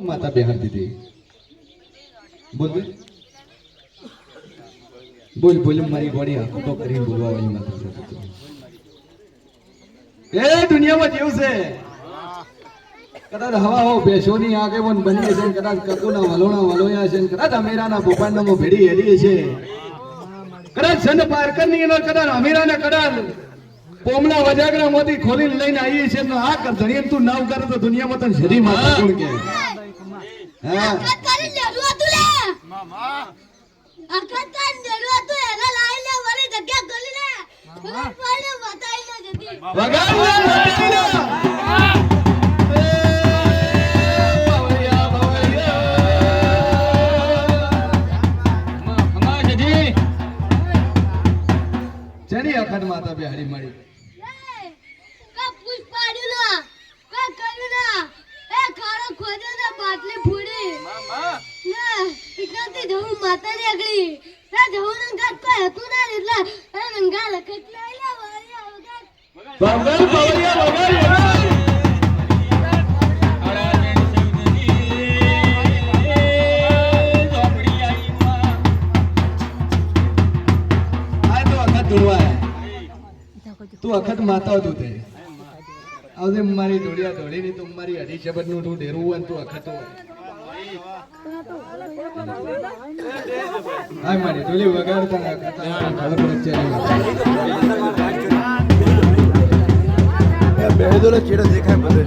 માતા બેહાર દીધી બોલ બોલ બોલ મારી ગોળી આખો તો કરી બોલવા વાળી માતા છે એ દુનિયામાં જેવું છે કદાચ હવા હો બેસોની આગેવાન બનીએ છે કદાચ કકુના વલોણા વલોયા છે કદાચ અમેરાના ભોપાલનામાં ભેડી હેડીએ છે કદાચ સંત પારકરની એનો કદાચ અમેરાને કદાચ પોમલા વજાગરા મોતી ખોલીને લઈને આવીએ છે ને આ કર ધણીએ તું નાવ કરે તો દુનિયામાં તને શરી માતા કોણ કે હા અકત કરી લેલું હતું લે મામા અકત કરી લેલું હતું એના લાઈ લે વળી જગ્યા ગલી લે ખબર પડે બતાઈ ના જતી વગાડ ચની અખંડ માતા બિહારી મળી કા પુષ્પ પાડ્યું કા કર્યું ના એ ખાડો ખોદે ને બાટલી ફૂડી મામા ના ઇકરાતી જવું માતા ની આગળી ના જવું ને ગાત કોઈ હતું ના એટલે એ નંગા લખત લઈ લે વાળિયા વગર પવરિયા વગર તું અખત માતા તું તે આવજે મારી ઢોળિયા ઢોળી ની તું મારી અઢી શબ્દ નું તું ઢેરવું હોય તું અખત હાય મારી ઢોલી વગાડતા અખત ખબર પડે છે બે દોલે ચેડા દેખાય બધે